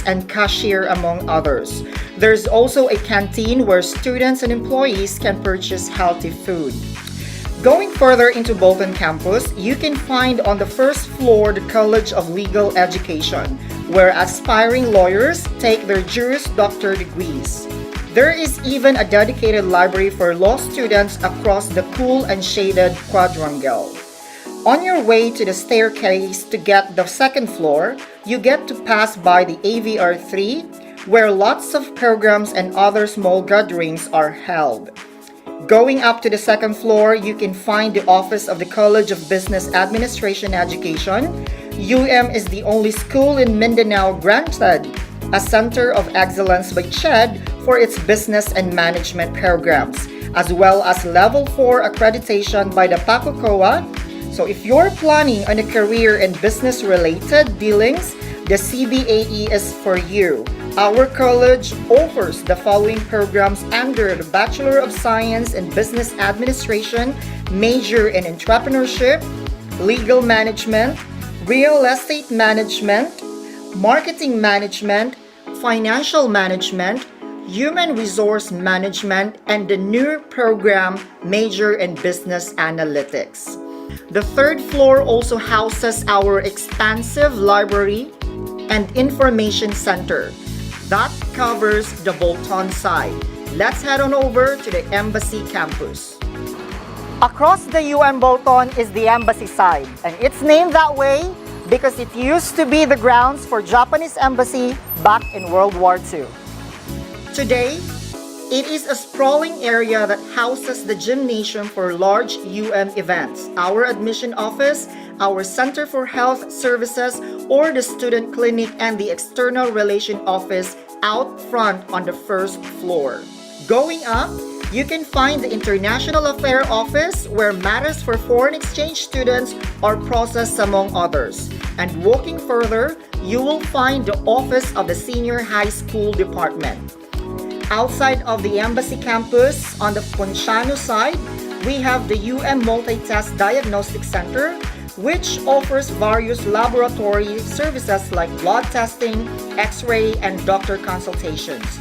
and cashier, among others. There's also a canteen where students and employees can purchase healthy food. Going further into Bolton campus, you can find on the first floor the College of Legal Education, where aspiring lawyers take their Juris Doctor degrees. There is even a dedicated library for law students across the cool and shaded quadrangle. On your way to the staircase to get the second floor, you get to pass by the AVR 3, where lots of programs and other small gatherings are held. Going up to the second floor, you can find the office of the College of Business Administration Education. is the only school in Mindanao granted a Center of Excellence by CHED for its business and management programs, as well as Level 4 accreditation by the PACOCOA. So if you're planning on a career in business-related dealings, the CBAE is for you. Our college offers the following programs under the Bachelor of Science in Business Administration, major in entrepreneurship, legal management, real estate management, marketing management, financial management, human resource management, and the new program, major in business analytics. The third floor also houses our expansive library and information center. That covers the Bolton side. Let's head on over to the Embassy campus. Across the Bolton is the Embassy side, and it's named that way because it used to be the grounds for Japanese embassy back in World War II. Today, it is a sprawling area that houses the gymnasium for large events, our admission office, our Center for Health Services, or the student clinic and the external relation office out front on the first floor. Going up, you can find the International Affairs Office where matters for foreign exchange students are processed, among others. And walking further, you will find the office of the Senior High School Department. Outside of the Embassy campus, on the Ponciano side, we have the Multi-Test Diagnostic Center, which offers various laboratory services like blood testing, X-ray, and doctor consultations.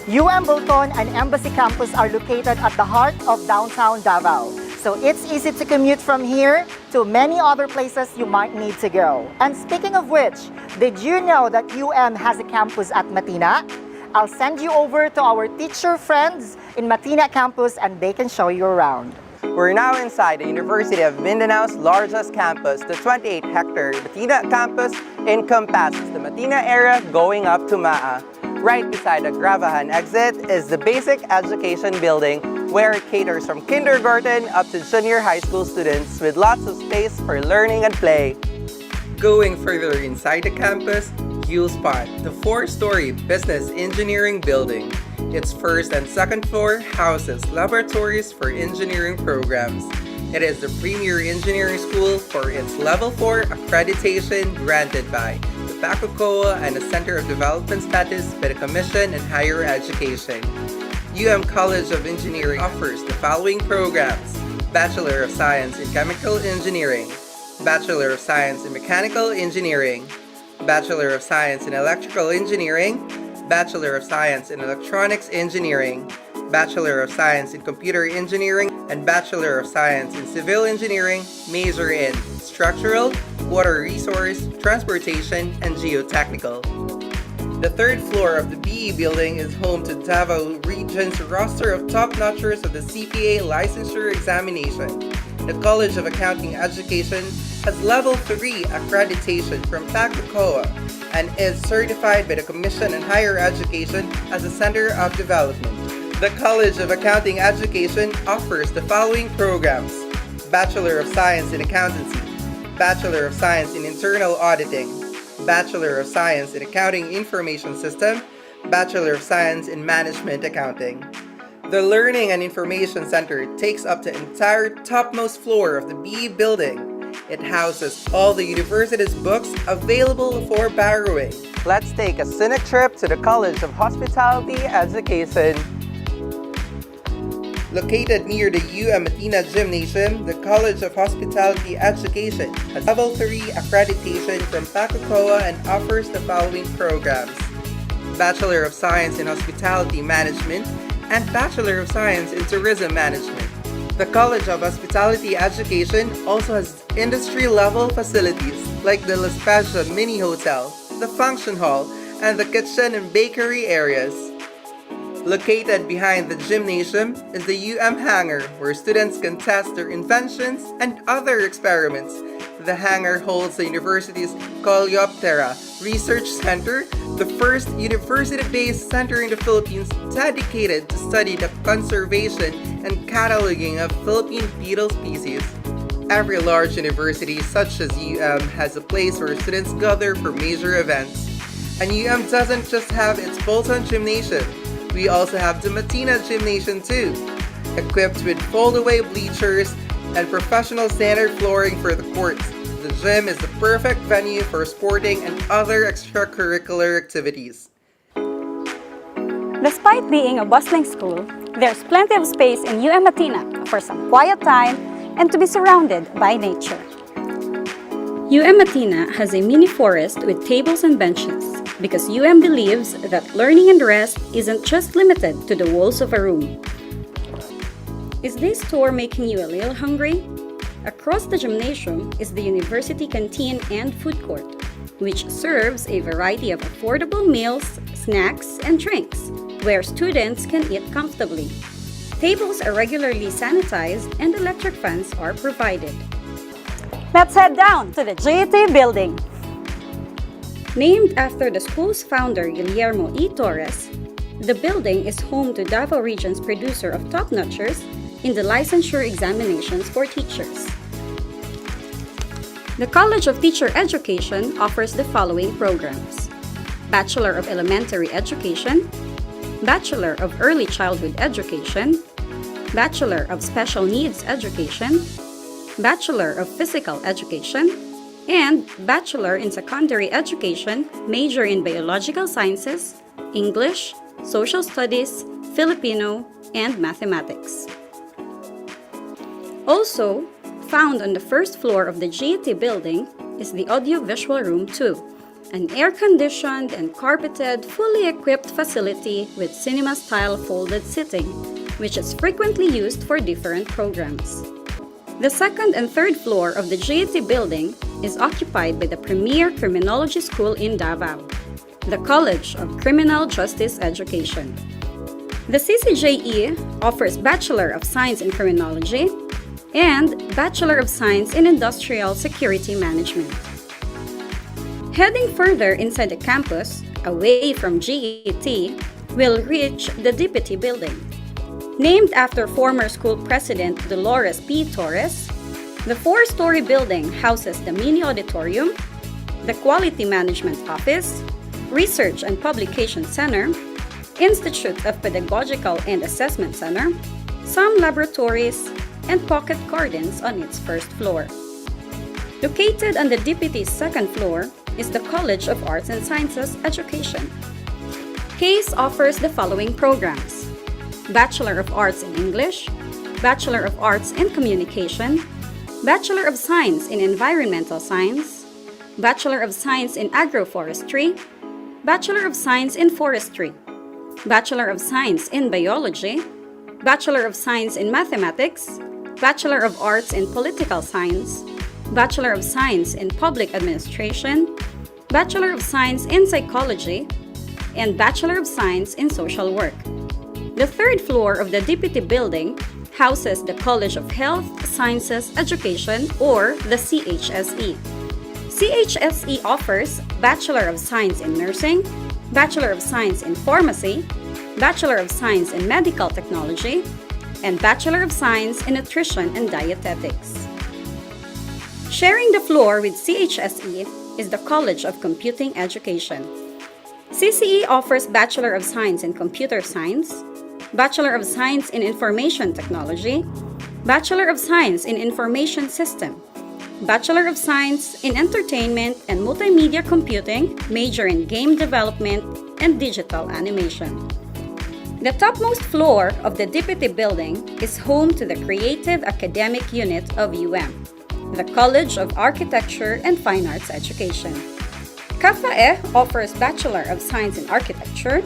Bolton and Embassy campus are located at the heart of downtown Davao, so it's easy to commute from here to many other places you might need to go. And speaking of which, did you know that has a campus at Matina? I'll send you over to our teacher friends in Matina campus and they can show you around. We're now inside the University of Mindanao's largest campus. The 28-hectare Matina campus encompasses the Matina area going up to Maa. Right beside the Gravahan exit is the Basic Education Building, where it caters from kindergarten up to junior high school students with lots of space for learning and play. Going further inside the campus, you'll spot the 4-story Business Engineering Building. Its first and second floor houses laboratories for engineering programs. It is the premier engineering school for its Level 4 accreditation granted by the PACOCOA and the Center of Development Status by the Commission on Higher Education. College of Engineering offers the following programs: Bachelor of Science in Chemical Engineering, Bachelor of Science in Mechanical Engineering, Bachelor of Science in Electrical Engineering, Bachelor of Science in Electronics Engineering, Bachelor of Science in Computer Engineering, and Bachelor of Science in Civil Engineering, major in Structural, Water Resource, Transportation, and Geotechnical. The third floor of the BE building is home to Davao Region's roster of top-notchers of the CPA licensure examination. The College of Accounting Education has Level 3 accreditation from PACOCOA and is certified by the Commission on Higher Education as a Center of Development. The College of Accounting Education offers the following programs: Bachelor of Science in Accountancy, Bachelor of Science in Internal Auditing, Bachelor of Science in Accounting Information System, Bachelor of Science in Management Accounting. The Learning and Information Center takes up the entire topmost floor of the BE building. It houses all the university's books available for borrowing. Let's take a scenic trip to the College of Hospitality Education. Located near the Matina Gymnasium, the College of Hospitality Education has Level 3 accreditation from PACOCOA and offers the following programs: Bachelor of Science in Hospitality Management and Bachelor of Science in Tourism Management. The College of Hospitality Education also has industry-level facilities like the La Spezia Mini Hotel, the Function Hall, and the kitchen and bakery areas. Located behind the gymnasium is the hangar, where students can test their inventions and other experiments. The hangar holds the university's Coleoptera Research Center, the first university-based center in the Philippines dedicated to study the conservation and cataloging of Philippine beetle species. Every large university, such as has a place where students gather for major events. And doesn't just have its Bolton Gymnasium. We also have the Matina Gymnasium too, equipped with fold-away bleachers and professional standard flooring for the courts. The gym is the perfect venue for sporting and other extracurricular activities. Despite being a bustling school, there's plenty of space in Matina for some quiet time and to be surrounded by nature. Matina has a mini forest with tables and benches because believes that learning and rest isn't just limited to the walls of a room. Is this tour making you a little hungry? Across the gymnasium is the university canteen and food court, which serves a variety of affordable meals, snacks, and drinks, where students can eat comfortably. Tables are regularly sanitized and electric fans are provided. Let's head down to the GET building. Named after the school's founder, Guillermo E. Torres, the building is home to Davao Region's producer of top-notchers in the licensure examinations for teachers. The College of Teacher Education offers the following programs: Bachelor of Elementary Education, Bachelor of Early Childhood Education, Bachelor of Special Needs Education, Bachelor of Physical Education, and Bachelor in Secondary Education, major in Biological Sciences, English, Social Studies, Filipino, and Mathematics. Also, found on the first floor of the GET building is the Audio-Visual Room 2, an air-conditioned and carpeted, fully equipped facility with cinema-style folded seating, which is frequently used for different programs. The second and third floor of the GET building is occupied by the premier criminology school in Davao, the College of Criminal Justice Education. The CCJE offers Bachelor of Science in Criminology and Bachelor of Science in Industrial Security Management. Heading further inside the campus, away from GET, we'll reach the DPT building. Named after former school president Dolores P. Torres, the four-story building houses the mini auditorium, the Quality Management Office, Research and Publication Center, Institute of Pedagogical and Assessment Center, some laboratories, and pocket gardens on its first floor. Located on the DPT's second floor is the College of Arts and Sciences Education. CASE offers the following programs: Bachelor of Arts in English, Bachelor of Arts in Communication, Bachelor of Science in Environmental Science, Bachelor of Science in Agroforestry, Bachelor of Science in Forestry, Bachelor of Science in Biology, Bachelor of Science in Mathematics, Bachelor of Arts in Political Science, Bachelor of Science in Public Administration, Bachelor of Science in Psychology, and Bachelor of Science in Social Work. The third floor of the DPT building houses the College of Health Sciences Education, or the CHSE. CHSE offers Bachelor of Science in Nursing, Bachelor of Science in Pharmacy, Bachelor of Science in Medical Technology, and Bachelor of Science in Nutrition and Dietetics. Sharing the floor with CHSE is the College of Computing Education. CCE offers Bachelor of Science in Computer Science, Bachelor of Science in Information Technology, Bachelor of Science in Information System, Bachelor of Science in Entertainment and Multimedia Computing, major in Game Development and Digital Animation. The topmost floor of the Deputy Building is home to the Creative Academic Unit of the College of Architecture and Fine Arts Education. CAFAE offers Bachelor of Science in Architecture,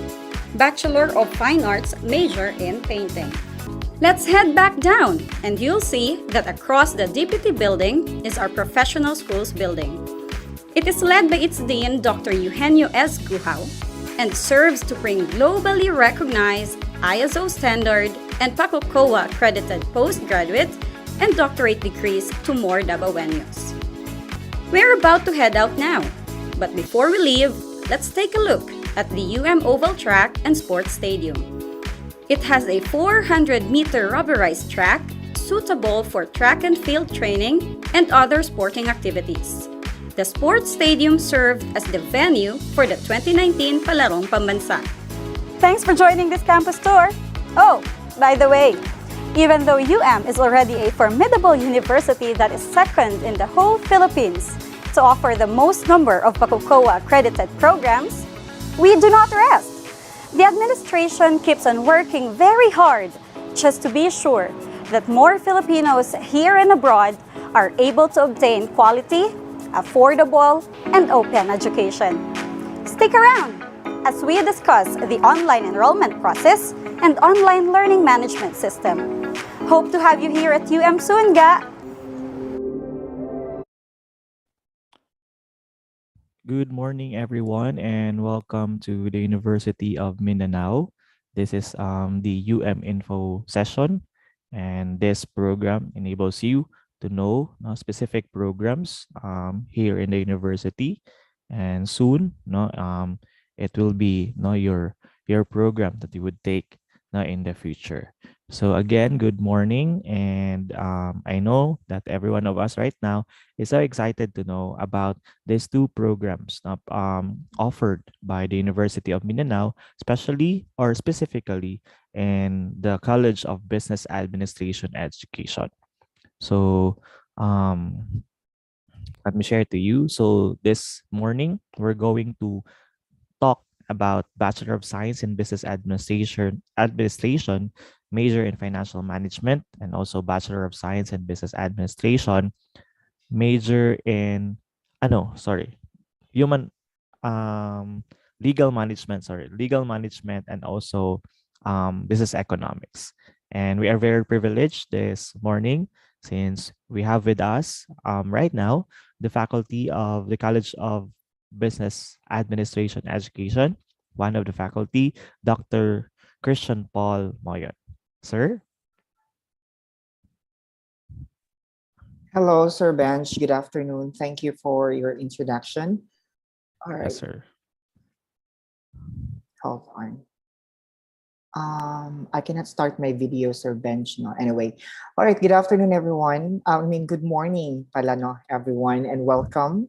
Bachelor of Fine Arts major in Painting. Let's head back down and you'll see that across the Deputy Building is our Professional Schools Building. It is led by its Dean, Dr. Eugenio S. Guhao, and serves to bring globally recognized ISO standard and PACOCOA accredited postgraduate and doctorate degrees to more Dabaweños. We're about to head out now, but before we leave, let's take a look at the Oval Track and Sports Stadium. It has a 400-meter rubberized track suitable for track and field training and other sporting activities. The sports stadium served as the venue for the 2019 Palarong Pambansa. Thanks for joining this campus tour. Oh, by the way, even though is already a formidable university that is second in the whole Philippines to offer the most number of PACOCOA accredited programs, we do not rest. The administration keeps on working very hard just to be sure that more Filipinos here and abroad are able to obtain quality, affordable, and open education. Stick around as we discuss the online enrollment process and online learning management system. Hope to have you here at soon, ga! Good morning, everyone, and welcome to the University of Mindanao. This is the Info session, and this program enables you to know specific programs here in the university, and soon, it will be your program that you would take in the future. So again, good morning, and I know that every one of us right now is so excited to know about these two programs offered by the University of Mindanao, especially or specifically in the College of Business Administration Education. So let me share to you. So this morning, we're going to talk about Bachelor of Science in Business Administration, major in Financial Management, and also Bachelor of Science in Business Administration, major in human legal management, legal management, and also business economics. And we are very privileged this morning since we have with us right now the faculty of the College of Business Administration Education, one of the faculty, Dr. Christian Paul Moyon. Sir? Hello, Sir Bench. Good afternoon. Thank you for your introduction. All right. Yes, sir. Hold on. I cannot start my video, Sir Bench. No. Anyway, all right. Good afternoon, everyone. Good morning, pala, no, everyone, and welcome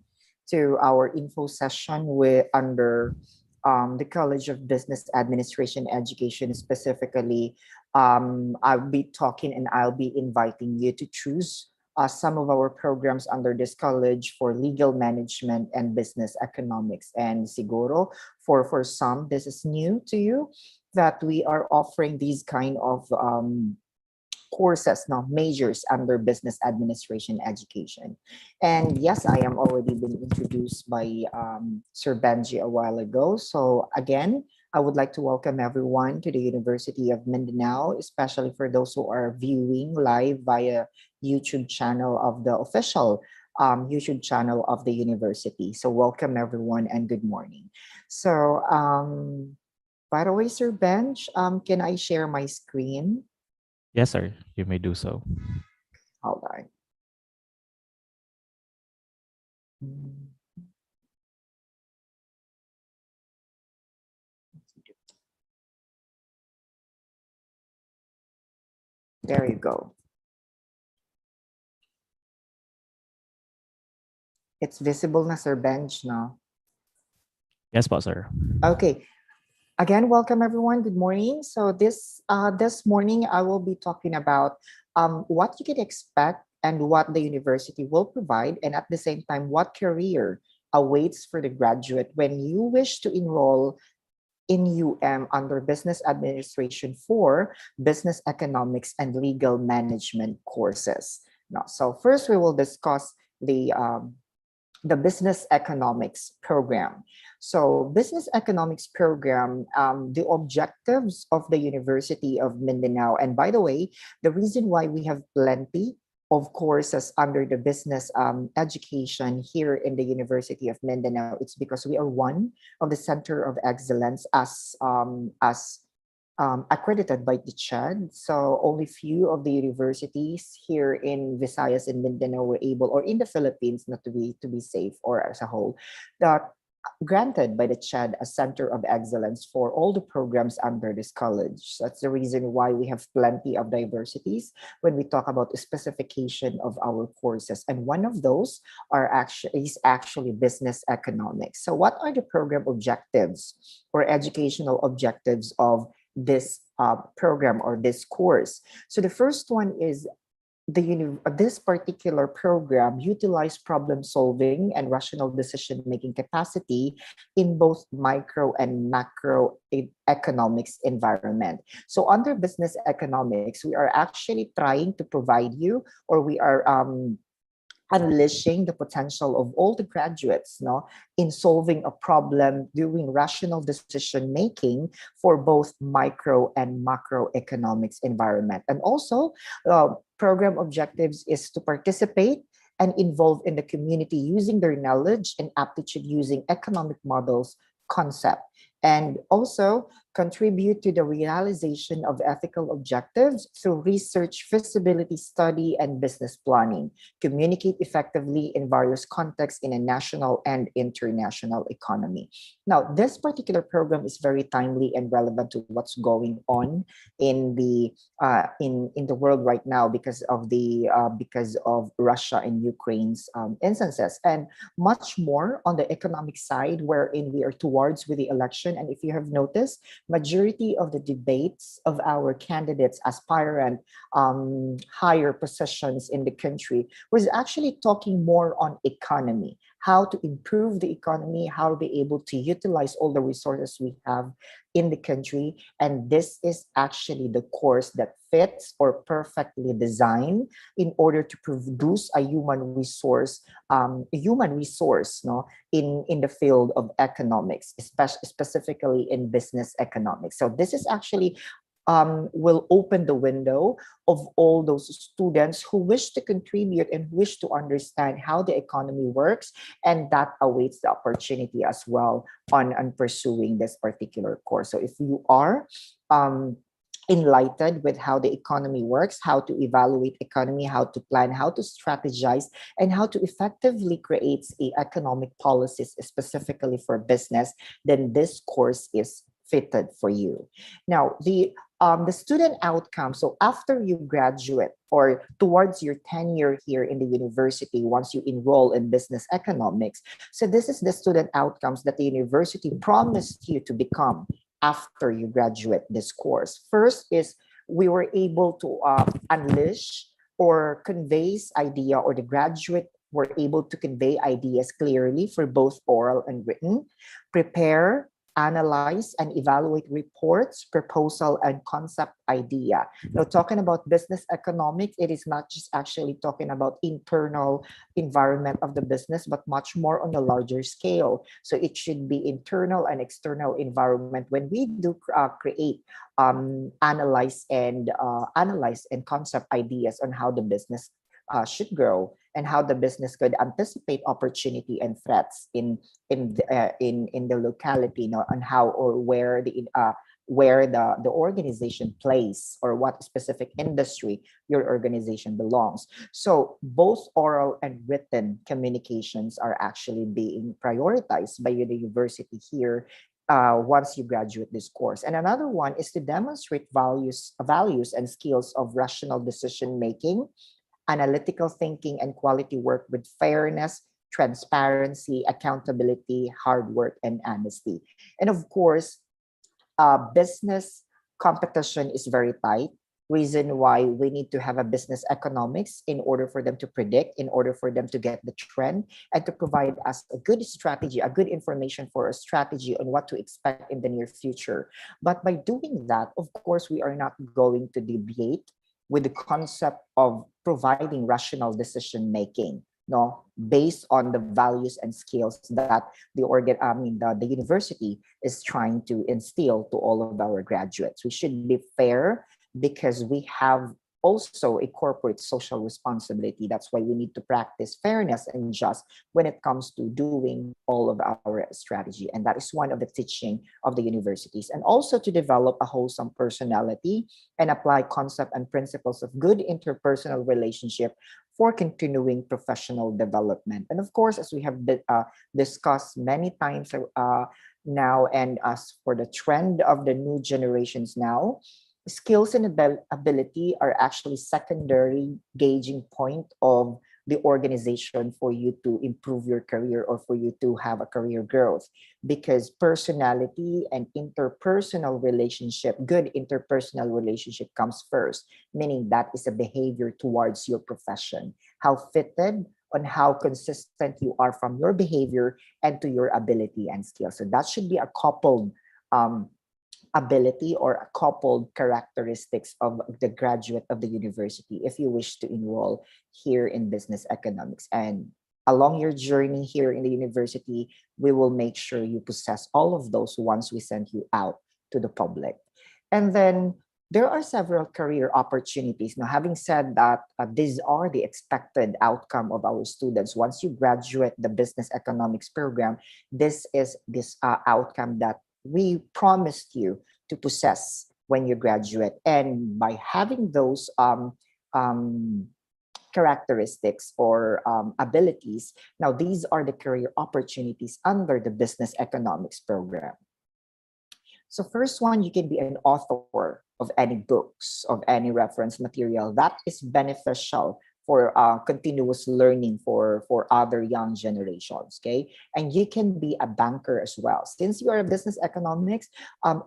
to our info session under the College of Business Administration Education. Specifically, I'll be talking and I'll be inviting you to choose some of our programs under this college for legal management and business economics. And siguro, for some, this is new to you, that we are offering these kind of courses, majors under business administration education. And yes, I am already been introduced by Sir Benji a while ago. So again, I would like to welcome everyone to the University of Mindanao, especially for those who are viewing live via YouTube channel of the official YouTube channel of the university. So welcome everyone and good morning. So by the way, Sir Benj, can I share my screen? Yes, sir. You may do so. Hold on. There you go. It's visible na, Sir Benj, no? Yes, po, sir. Okay. Again, welcome everyone. Good morning. So this morning I will be talking about what you can expect and what the university will provide, and at the same time what career awaits for the graduate when you wish to enroll in under Business Administration for Business Economics and Legal Management courses. Now, so first we will discuss the business economics program. So business economics program, the objectives of the University of Mindanao, and by the way, the reason why we have plenty of courses under the business education here in the University of Mindanao, it's because we are one of the center of excellence as accredited by the CHED. So only few of the universities here in Visayas and Mindanao were able, or in the Philippines, not to be safe or as a whole, that granted by the CHED a center of excellence for all the programs under this college. That's the reason why we have plenty of diversities when we talk about the specification of our courses. And one of those is actually business economics. So what are the program objectives or educational objectives of this program or this course? So the first one is this particular program utilize problem solving and rational decision making capacity in both micro and macro economics environment. So under business economics, we are actually trying to provide you, or we are unleashing the potential of all the graduates, no, in solving a problem, doing rational decision making for both micro and macroeconomics environment. And also, program objectives is to participate and involve in the community using their knowledge and aptitude using economic models concept, and also contribute to the realization of ethical objectives through research, feasibility study, and business planning, communicate effectively in various contexts in a national and international economy. Now, this particular program is very timely and relevant to what's going on in the world right now because of Russia and Ukraine's instances, and much more on the economic side, wherein we are towards with the election. And if you have noticed, majority of the debates of our candidates aspirant higher positions in the country was actually talking more on economy, how to improve the economy, how to be able to utilize all the resources we have in the country. And this is actually the course that fits or perfectly designed in order to produce a human resource, no, in the field of economics, especially specifically in business economics. So this is actually will open the window of all those students who wish to contribute and wish to understand how the economy works, and that awaits the opportunity as well on pursuing this particular course. So if you are enlightened with how the economy works, how to evaluate economy, how to plan, how to strategize, and how to effectively create economic policies specifically for business, then this course is fitted for you. Now, the student outcome. So after you graduate or towards your tenure here in the university, once you enroll in business economics, so this is the student outcomes that the university promised you to become after you graduate this course. First is we were able to unleash or convey idea, or the graduate were able to convey ideas clearly for both oral and written, prepare, analyze, and evaluate reports, proposal, and concept idea. Now, talking about business economics, it is not just actually talking about internal environment of the business, but much more on a larger scale. So it should be internal and external environment when we do create, analyze and concept ideas on how the business should grow and how the business could anticipate opportunity and threats in the locality, you know, on how or where the organization plays or what specific industry your organization belongs. So both oral and written communications are actually being prioritized by the university here once you graduate this course. And another one is to demonstrate values and skills of rational decision making, analytical thinking, and quality work with fairness, transparency, accountability, hard work, and honesty. And of course, business competition is very tight. reason why we need to have a business economics in order for them to predict, in order for them to get the trend, and to provide us a good strategy, a good information for a strategy on what to expect in the near future. But by doing that, of course, we are not going to deviate with the concept of providing rational decision making, no, based on the values and skills that the university is trying to instill to all of our graduates. We should be fair because we have also a corporate social responsibility. That's why we need to practice fairness and just when it comes to doing all of our strategy. And that is one of the teaching of the universities. And also to develop a wholesome personality and apply concept and principles of good interpersonal relationship for continuing professional development. And of course, as we have discussed many times now, and as for the trend of the new generations now, skills and ability are actually secondary gauging point of the organization for you to improve your career or for you to have a career growth, because personality and interpersonal relationship, good interpersonal relationship comes first, meaning that is a behavior towards your profession, how fitted on how consistent you are from your behavior and to your ability and skill. So that should be a coupled ability or a coupled characteristics of the graduate of the university if you wish to enroll here in business economics. And along your journey here in the university, we will make sure you possess all of those once we send you out to the public. And then there are several career opportunities. Now, having said that, these are the expected outcome of our students. Once you graduate the business economics program, this is this outcome that we promised you to possess when you graduate. And by having those characteristics or abilities, now these are the career opportunities under the business economics program. So first one, you can be an author of any books, of any reference material. That is beneficial for continuous learning for other young generations, okay? And you can be a banker as well. Since you are a business economics,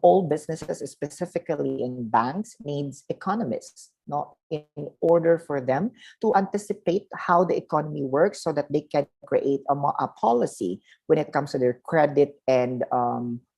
all businesses, specifically in banks, needs economists, not in order for them to anticipate how the economy works so that they can create a policy when it comes to their credit and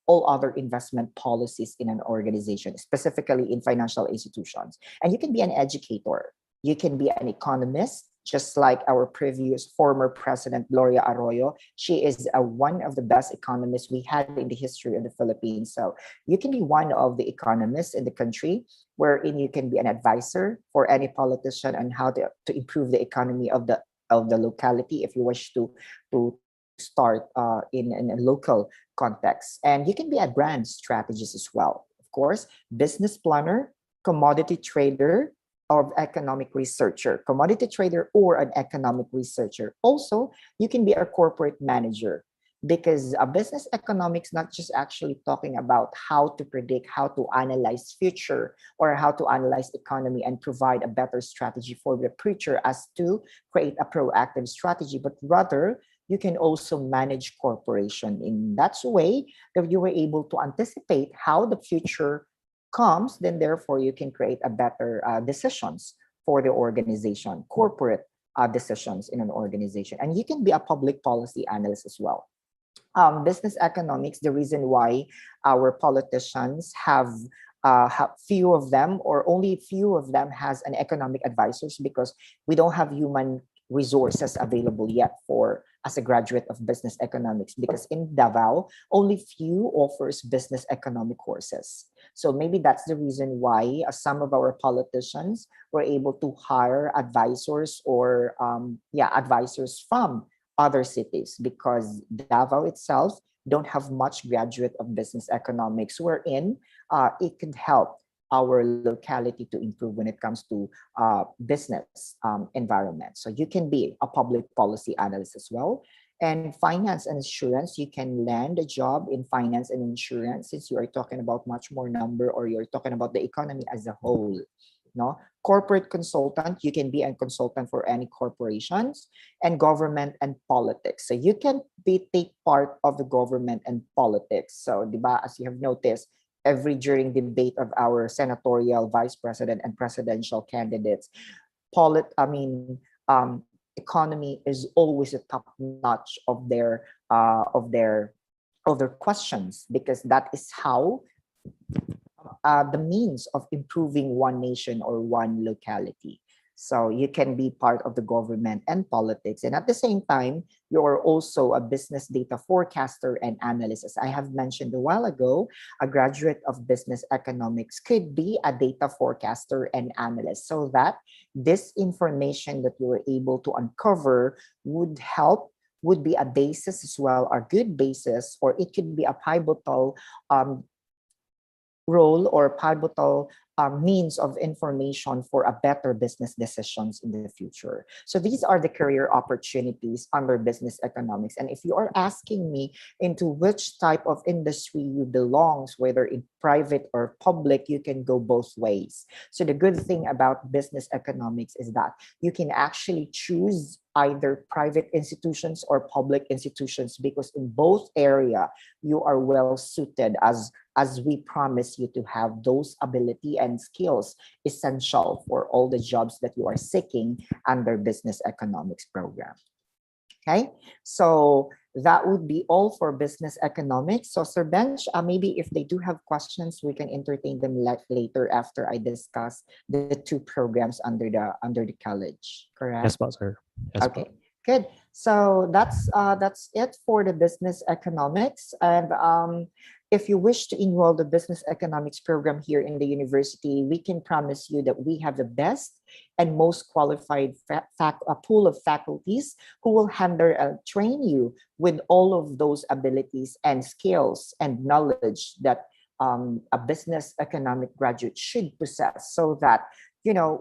all other investment policies in an organization, specifically in financial institutions. And you can be an educator. You can be an economist, just like our previous former president, Gloria Arroyo. She is one of the best economists we had in the history of the Philippines. So you can be one of the economists in the country, wherein you can be an advisor for any politician on how to improve the economy of the locality if you wish to start in a local context. And you can be a brand strategist as well. Of course, business planner, commodity trader, or economic researcher, commodity trader or an economic researcher. Also, you can be a corporate manager, because a business economics not just actually talking about how to predict, how to analyze future, or how to analyze economy and provide a better strategy for the future as to create a proactive strategy, but rather you can also manage corporation. In that way that you were able to anticipate how the future comes, then therefore you can create a better decisions for the organization, corporate decisions in an organization. And you can be a public policy analyst as well. Business economics, the reason why our politicians have few of them, or only few of them has an economic advisors, because we don't have human resources available yet for as a graduate of business economics, because in Davao only few offers business economic courses. So maybe that's the reason why some of our politicians were able to hire advisors or advisors from other cities, because Davao itself don't have much graduate of business economics, wherein it could help our locality to improve when it comes to business environment. So you can be a public policy analyst as well. And finance and insurance, you can land a job in finance and insurance, since you are talking about much more number, or you're talking about the economy as a whole. No, corporate consultant, you can be a consultant for any corporations, and government and politics. So you can take part of the government and politics. So, diba, as you have noticed, every during debate of our senatorial, vice president, and presidential candidates, I mean, economy is always a top notch of their questions, because that is how the means of improving one nation or one locality. So you can be part of the government and politics. And at the same time, you're also a business data forecaster and analyst. As I have mentioned a while ago, a graduate of business economics could be a data forecaster and analyst, so that this information that you were able to uncover would be a basis as well, a good basis, or it could be a pivotal um, role or pivotal means of information for a better business decisions in the future. So these are the career opportunities under business economics. And if you are asking me into which type of industry you belongs, whether in private or public, you can go both ways. So the good thing about business economics is that you can actually choose either private institutions or public institutions, because in both area you are well suited, as we promise you to have those ability and skills essential for all the jobs that you are seeking under business economics program. Okay, so that would be all for business economics. So Sir Bench, maybe if they do have questions, we can entertain them later after I discuss the two programs under the college. Correct? Yes, po, sir. Yes, po. Okay, good. So that's it for the business economics. And if you wish to enroll the business economics program here in the university, we can promise you that we have the best and most qualified a pool of faculties who will handle train you with all of those abilities and skills and knowledge that a business economic graduate should possess, so that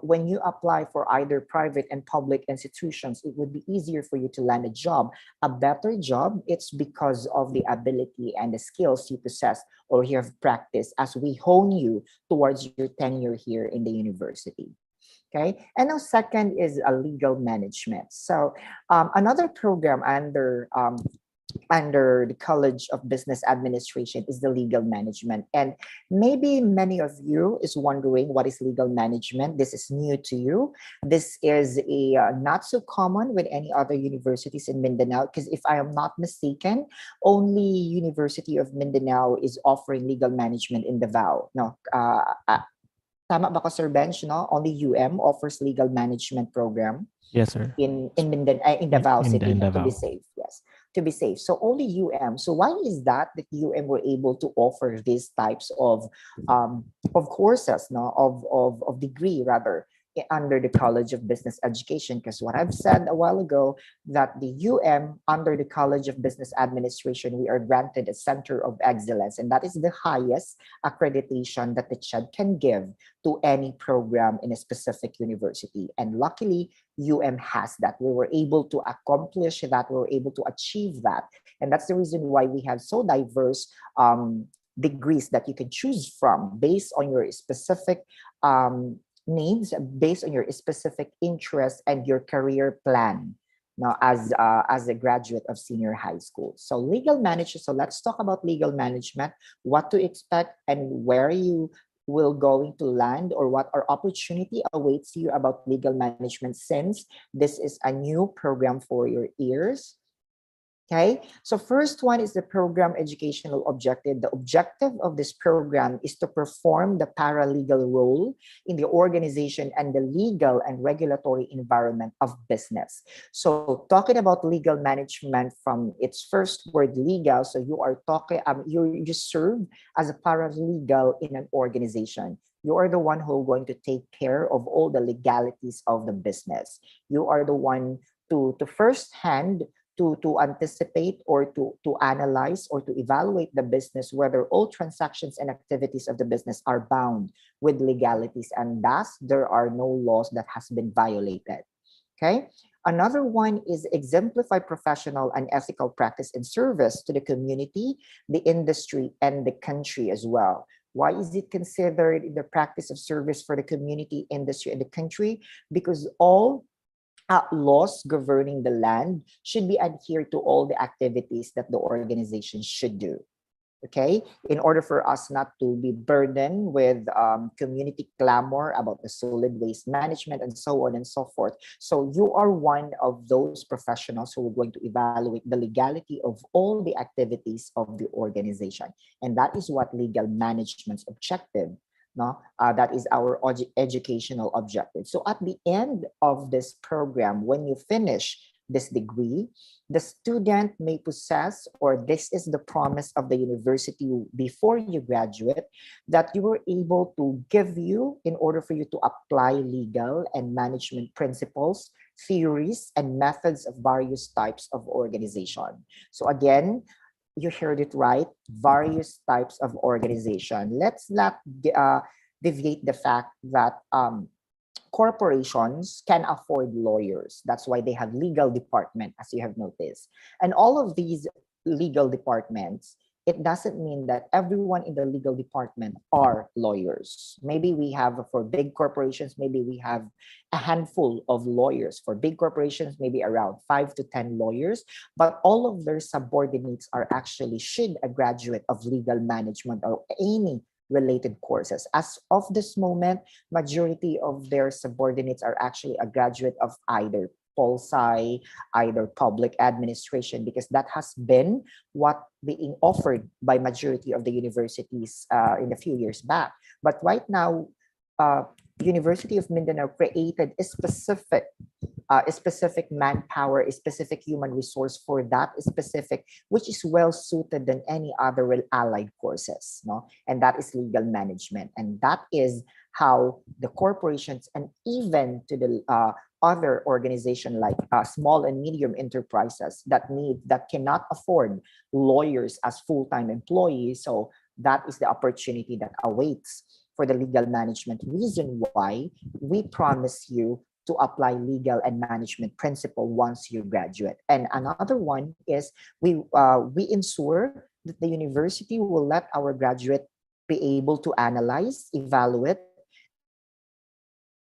when you apply for either private and public institutions, it would be easier for you to land a job, a better job. It's because of the ability and the skills you possess or you have practiced as we hone you towards your tenure here in the university. Okay, and now second is a legal management. So another program under the College of Business Administration is the legal management. And maybe many of you is wondering what is legal management. This is new to you. This is a not so common with any other universities in Mindanao, because if I am not mistaken, only University of Mindanao is offering legal management in Davao. No, tama ba ko, Sir Bench? No, only UM offers legal management program Yes, sir. in Mindanao, in Davao City, In no, to be Davao. safe. Yes, to be safe. So only UM. So why is that UM were able to offer these types of courses, no, of degree rather, under the College of Business Education? Because what I've said a while ago, that the under the College of Business Administration, we are granted a Center of Excellence, and that is the highest accreditation that the CHED can give to any program in a specific university. And luckily, has that. We were able to accomplish that. We were able to achieve that. And that's the reason why we have so diverse degrees that you can choose from based on your specific needs, based on your specific interests and your career plan now as a graduate of senior high school. So legal management. So let's talk about legal management, what to expect and where you will going to land, or what our opportunity awaits you about legal management, since this is a new program for your ears. Okay, so first one is the program educational objective. The objective of this program is to perform the paralegal role in the organization and the legal and regulatory environment of business. So talking about legal management from its first word legal, so you are talking, you serve as a paralegal in an organization. You are the one who are going to take care of all the legalities of the business. You are the one to firsthand to anticipate or to analyze or to evaluate the business, whether all transactions and activities of the business are bound with legalities, and thus there are no laws that has been violated. Okay. Another one is exemplify professional and ethical practice and service to the community, the industry, and the country as well. Why is it considered the practice of service for the community, industry, and the country? Because all laws governing the land should be adhered to all the activities that the organization should do. Okay, in order for us not to be burdened with community clamor about the solid waste management and so on and so forth. So you are one of those professionals who are going to evaluate the legality of all the activities of the organization. And that is what legal management's objective. No, that is our educational objective. So at the end of this program, when you finish this degree, the student may possess, or this is the promise of the university before you graduate, that you were able to give you in order for you to apply legal and management principles, theories, and methods of various types of organization. So again, you heard it right, various types of organization. Let's not deviate the fact that corporations can afford lawyers. That's why they have legal department, as you have noticed. And all of these legal departments, it doesn't mean that everyone in the legal department are lawyers. Maybe we have, for big corporations, maybe we have a handful of lawyers. For big corporations, maybe around 5 to 10 lawyers, but all of their subordinates are actually should a graduate of legal management or any related courses. As of this moment, majority of their subordinates are actually a graduate of either pol sci, either public administration, because that has been what being offered by majority of the universities in a few years back. But right now, University of Mindanao created a specific manpower, a specific human resource for that specific, which is well suited than any other allied courses, no? And that is legal management, and that is how the corporations and even to the other organization like small and medium enterprises that cannot afford lawyers as full-time employees. So that is the opportunity that awaits for the legal management. Reason why we promise you to apply legal and management principle once you graduate. And another one is we ensure that the university will let our graduate be able to analyze, evaluate,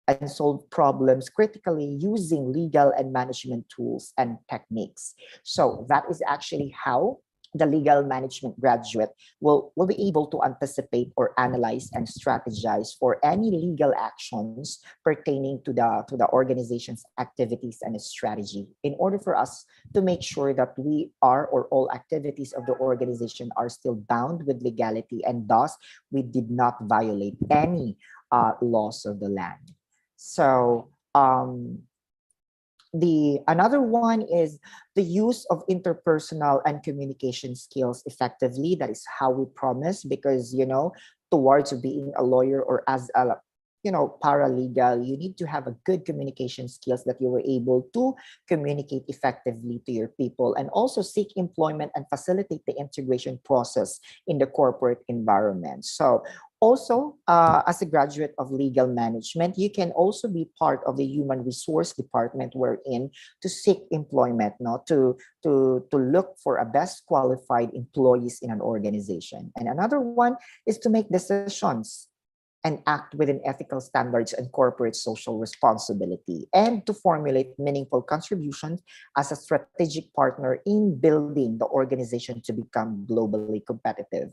and solve problems critically using legal and management tools and techniques. So that is actually how the legal management graduate will be able to anticipate or analyze and strategize for any legal actions pertaining to the organization's activities and its strategy, in order for us to make sure that we are, or all activities of the organization are still bound with legality, and thus we did not violate any laws of the land. So the another one is the use of interpersonal and communication skills effectively. That is how we promise, because towards being a lawyer or as a paralegal, you need to have a good communication skills, that you were able to communicate effectively to your people and also seek employment and facilitate the integration process in the corporate environment. So also, as a graduate of legal management, you can also be part of the human resource department, wherein to seek employment, to look for a best qualified employees in an organization. And another one is to make decisions and act within ethical standards and corporate social responsibility, and to formulate meaningful contributions as a strategic partner in building the organization to become globally competitive.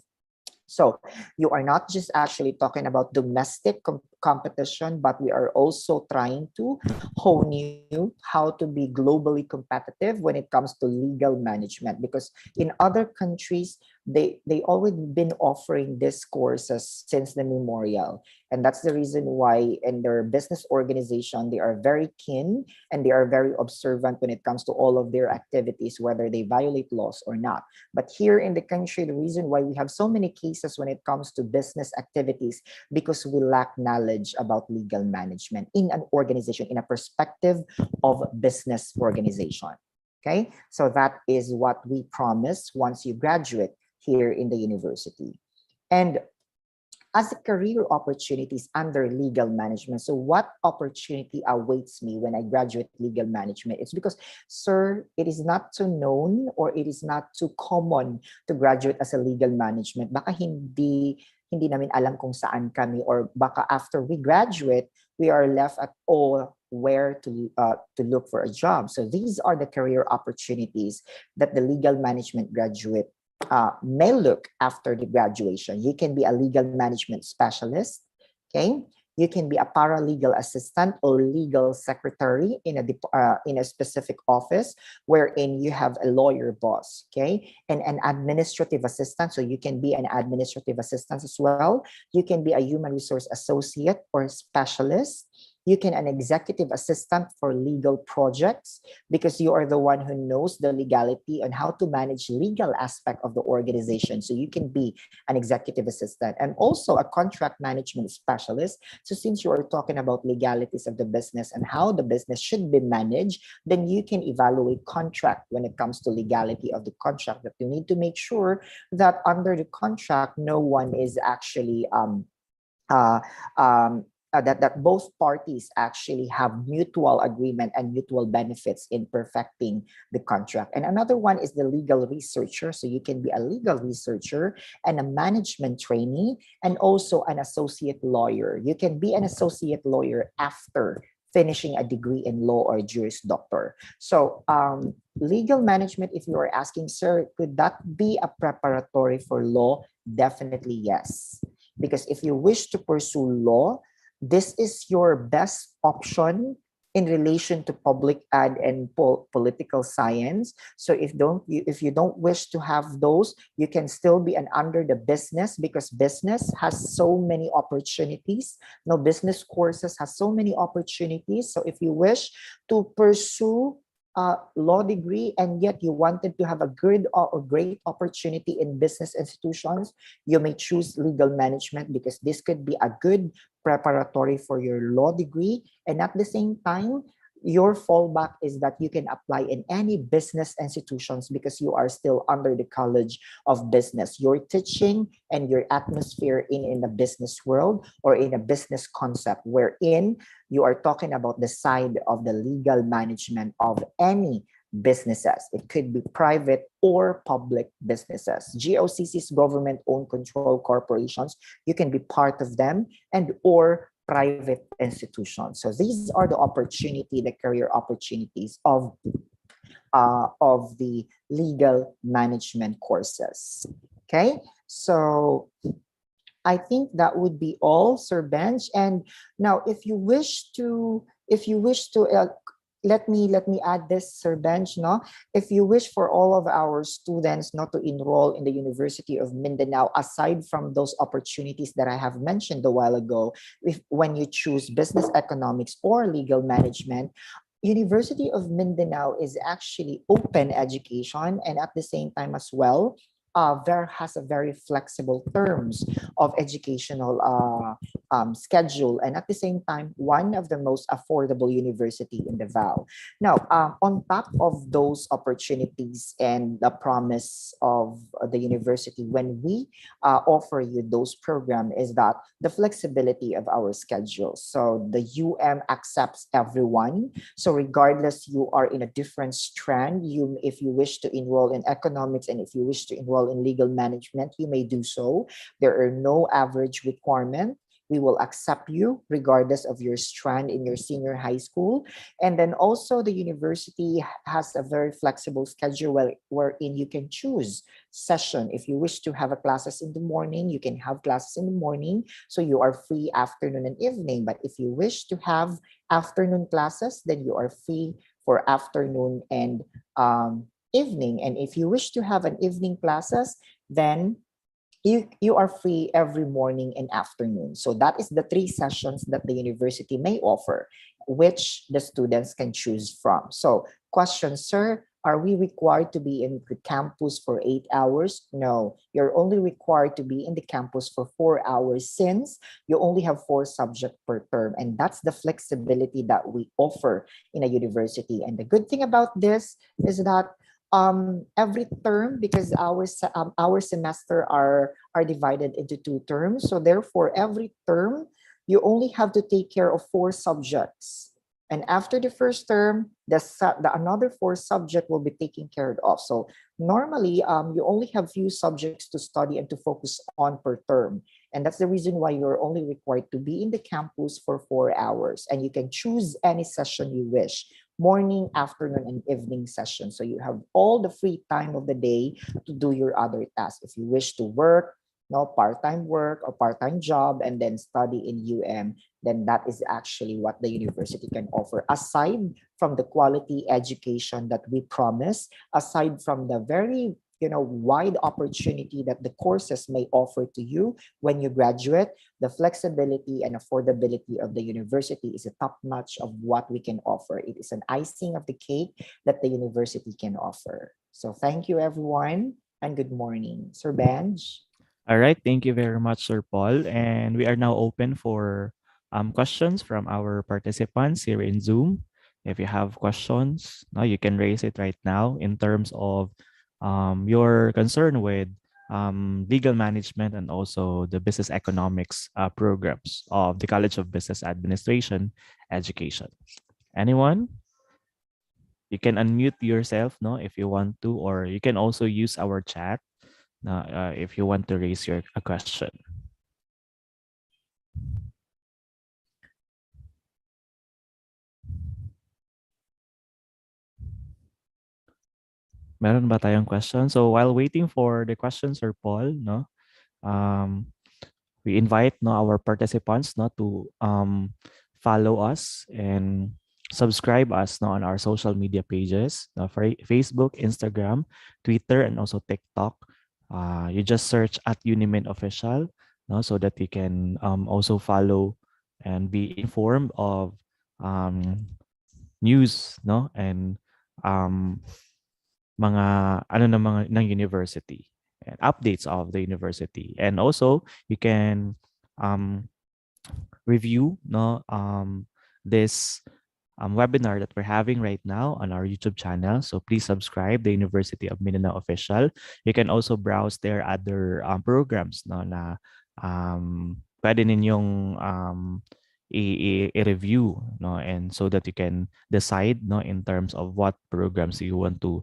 So you are not just actually talking about domestic competition, but we are also trying to hone you how to be globally competitive when it comes to legal management. Because in other countries, they already been offering these courses since the memorial. And that's the reason why in their business organization, they are very keen and they are very observant when it comes to all of their activities, whether they violate laws or not. But here in the country, the reason why we have so many cases when it comes to business activities, because we lack knowledge about legal management in an organization, in a perspective of business organization. Okay, so that is what we promise once you graduate here in the university. And as a career opportunities under legal management, so what opportunity awaits me when I graduate legal management? It's because, sir, it is not too known, or it is not too common to graduate as a legal management. Baka hindi namin alam kung saan kami, or baka after we graduate, we are left at all where to look for a job. So these are the career opportunities that the legal management graduate may look after the graduation. You can be a legal management specialist, okay? You can be a paralegal assistant or legal secretary in a specific office wherein you have a lawyer boss, okay? And an administrative assistant, so you can be an administrative assistant as well. You can be a human resource associate or specialist. You can an executive assistant for legal projects because you are the one who knows the legality and how to manage legal aspect of the organization. So you can be an executive assistant and also a contract management specialist. So since you are talking about legalities of the business and how the business should be managed, then you can evaluate contract when it comes to legality of the contract. That you need to make sure that under the contract, no one is actually uh, that both parties actually have mutual agreement and mutual benefits in perfecting the contract. And another one is the legal researcher. So you can be a legal researcher and a management trainee and also an associate lawyer. You can be an associate lawyer after finishing a degree in law or Juris Doctor. So legal management, if you are asking, sir, could that be a preparatory for law? Definitely yes. Because if you wish to pursue law, this is your best option in relation to public ad and political science. So if you don't wish to have those, you can still be an under the business because business has so many opportunities. No, business courses has so many opportunities. So if you wish to pursue law degree and yet you wanted to have a good or great opportunity in business institutions, you may choose legal management because this could be a good preparatory for your law degree. And at the same time, your fallback is that you can apply in any business institutions because you are still under the College of Business. You're teaching and your atmosphere in the business world or in a business concept wherein you are talking about the side of the legal management of any businesses. It could be private or public businesses. GOCC's government-owned control corporations, you can be part of them and or private institutions. So these are the opportunity, the career opportunities of the legal management courses. Okay, so I think that would be all, Sir Benj. And now, if you wish to, let me add this, Sir Benj. No, if you wish for all of our students not to enroll in the University of Mindanao, aside from those opportunities that I have mentioned a while ago, when you choose business economics or legal management, University of Mindanao is actually open education and at the same time as well there has a very flexible terms of educational schedule and at the same time one of the most affordable university in Davao. Now on top of those opportunities and the promise of the university when we offer you those programs is that the flexibility of our schedule. So the accepts everyone. So regardless you are in a different strand, if you wish to enroll in economics and if you wish to enroll in legal management, you may do so. There are no average requirement. We will accept you regardless of your strand in your senior high school. And then also the university has a very flexible schedule wherein you can choose session. If you wish to have a classes in the morning, you can have classes in the morning. So you are free afternoon and evening. But if you wish to have afternoon classes, then you are free for afternoon and evening. And if you wish to have an evening classes, then you are free every morning and afternoon. So that is the 3 sessions that the university may offer, which the students can choose from. So question, sir, are we required to be in the campus for 8 hours? No, you're only required to be in the campus for 4 hours since you only have 4 subjects per term. And that's the flexibility that we offer in a university. And the good thing about this is that every term, because our semester are divided into 2 terms, so therefore every term you only have to take care of 4 subjects, and after the first term the another 4 subject will be taken care of. So normally you only have few subjects to study and to focus on per term, and that's the reason why you're only required to be in the campus for 4 hours, and you can choose any session you wish morning, afternoon, and evening session. So you have all the free time of the day to do your other tasks. If you wish to work, no part-time work or part-time job, and then study in UM, then that is actually what the university can offer. Aside from the quality education that we promise, aside from the very wide opportunity that the courses may offer to you when you graduate, the flexibility and affordability of the university is a top notch of what we can offer. It is an icing of the cake that the university can offer. So thank you everyone and good morning. Sir Benj. All right, thank you very much, Sir Paul. And we are now open for questions from our participants here in Zoom. If you have questions, now you can raise it right now in terms of your concern with legal management and also the business economics programs of the College of Business Administration Education. Anyone? You can unmute yourself, no, if you want to, or you can also use our chat if you want to raise your a question. Meron ba tayong question? So while waiting for the questions, Sir Paul, no, um, we invite our participants to follow us and subscribe us on our social media pages, for Facebook, Instagram, Twitter, and also TikTok. You just search at Unimin Official, no, so that you can also follow and be informed of news, no, and um, mga ng university and updates of the university. And also you can um, review this webinar that we're having right now on our YouTube channel. So please subscribe, the University of Mindanao Official. You can also browse their other programs na pwede ninyong i-review, and so that you can decide in terms of what programs you want to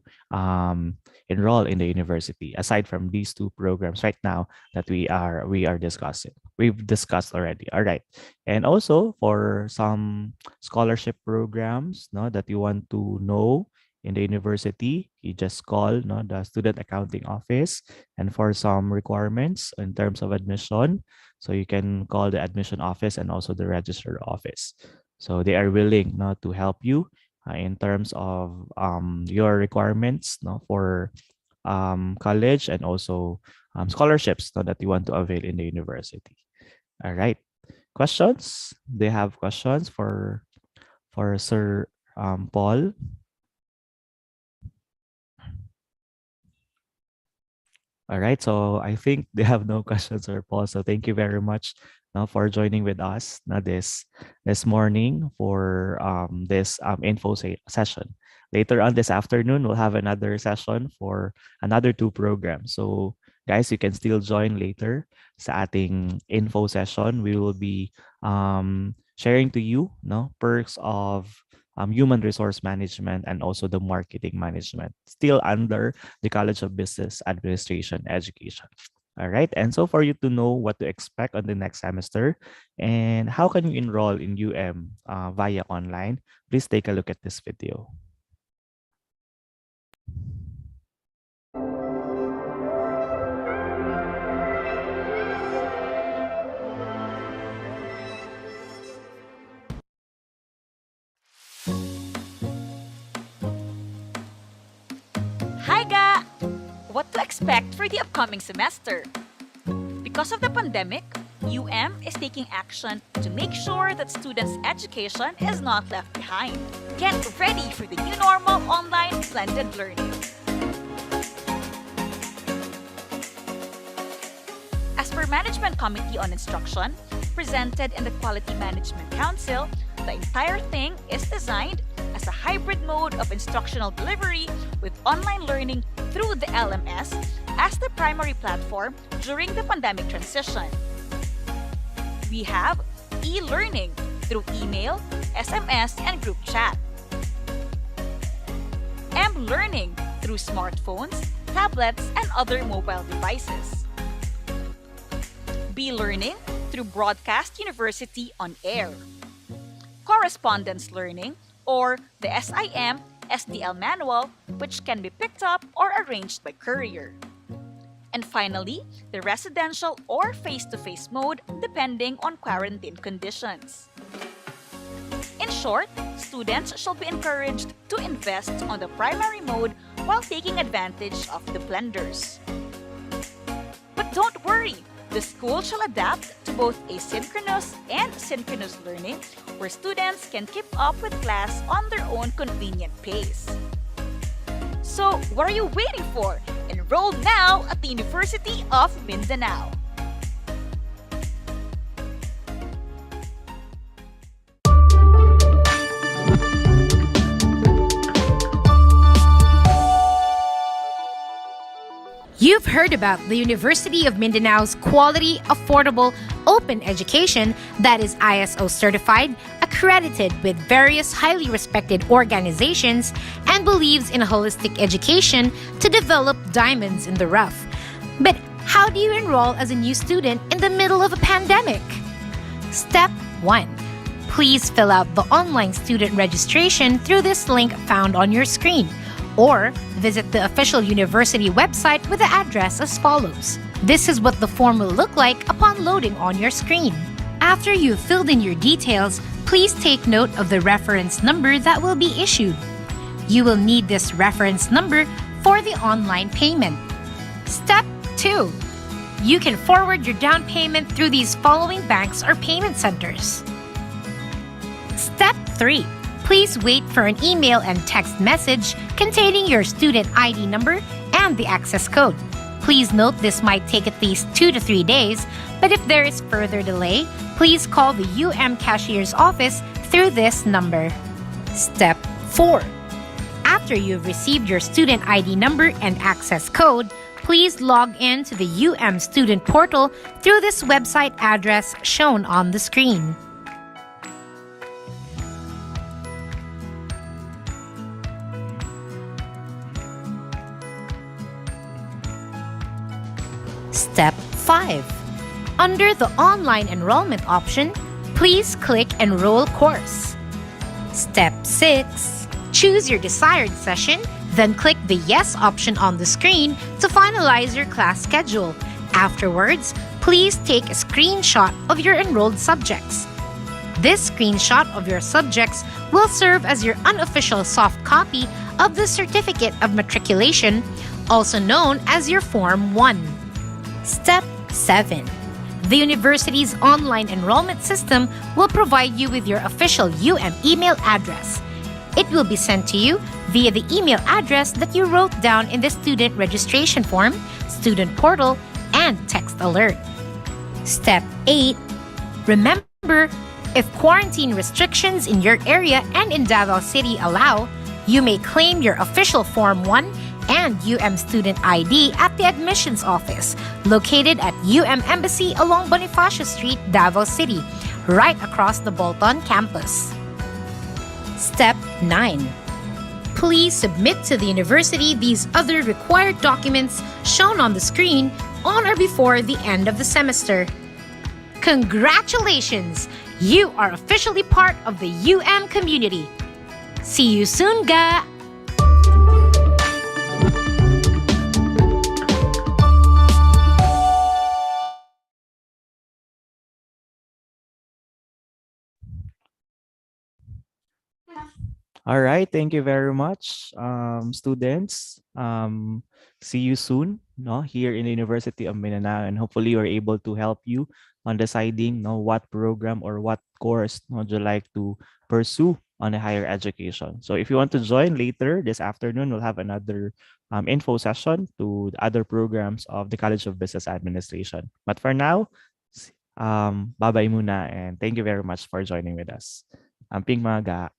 enroll in the university, aside from these two programs right now that we are discussing. We've discussed already. All right. And also for some scholarship programs that you want to know in the university, you just call the student accounting office. And for some requirements in terms of admission, so you can call the admission office and also the registrar office. So they are willing to help you in terms of your requirements for college and also scholarships that you want to avail in the university. All right. Questions? They have questions for Sir Paul. All right, so I think they have no questions, Sir Paul. So thank you very much for joining with us this morning for this info session. Later on this afternoon, we'll have another session for another two programs. So guys, you can still join later sa ating info session. We will be sharing to you perks of human resource management and also the marketing management, still under the College of Business Administration Education. All right, and so for you to know what to expect on the next semester and how can you enroll in via online, please take a look at this video. Hi ga! What to expect for the upcoming semester? Because of the pandemic, is taking action to make sure that students' education is not left behind. Get ready for the new normal online blended learning. As per Management Committee on Instruction, presented in the Quality Management Council, the entire thing is designed as a hybrid mode of instructional delivery with online learning through the LMS as the primary platform during the pandemic transition. We have e-learning through email, SMS, and group chat. M-learning through smartphones, tablets, and other mobile devices. B-learning through Broadcast University on Air. Correspondence learning or the SIM SDL manual, which can be picked up or arranged by courier. And finally, the residential or face-to-face mode depending on quarantine conditions. In short, students shall be encouraged to invest on the primary mode while taking advantage of the blenders. But don't worry, the school shall adapt to both asynchronous and synchronous learning where students can keep up with class on their own convenient pace. So, what are you waiting for? Enroll now at the University of Mindanao. You've heard about the University of Mindanao's quality, affordable, open education that is ISO certified, accredited with various highly respected organizations, and believes in a holistic education to develop diamonds in the rough. But how do you enroll as a new student in the middle of a pandemic? Step 1. Please fill out the online student registration through this link found on your screen, or visit the official university website with the address as follows. This is what the form will look like upon loading on your screen. After you've filled in your details, please take note of the reference number that will be issued. You will need this reference number for the online payment. Step 2. You can forward your down payment through these following banks or payment centers. Step 3. Please wait for an email and text message containing your student ID number and the access code. Please note this might take at least 2 to 3 days, but if there is further delay, please call the cashier's office through this number. Step 4. After you've received your student ID number and access code, please log in to the student portal through this website address shown on the screen. Step 5. Under the online enrollment option, please click Enroll Course. Step 6. Choose your desired session, then click the Yes option on the screen to finalize your class schedule. Afterwards, please take a screenshot of your enrolled subjects. This screenshot of your subjects will serve as your unofficial soft copy of the Certificate of Matriculation, also known as your Form 1. Step 7. The university's online enrollment system will provide you with your official email address. It will be sent to you via the email address that you wrote down in the student registration form, student portal, and text alert. Step 8. Remember, if quarantine restrictions in your area and in Davao City allow, you may claim your official Form 1 and student ID at the admissions office located at Embassy along Bonifacio Street, Davao City, right across the Bolton campus. Step 9. Please submit to the university these other required documents shown on the screen on or before the end of the semester. Congratulations! You are officially part of the community. See you soon, ga! All right, thank you very much, students. See you soon, no, here in the University of Mindanao, and hopefully we're able to help you on deciding, no, what program or what course, no, you like to pursue on a higher education. So if you want to join later this afternoon, we'll have another info session to the other programs of the College of Business Administration. But for now, bye-bye muna, and thank you very much for joining with us. Amping mga ga.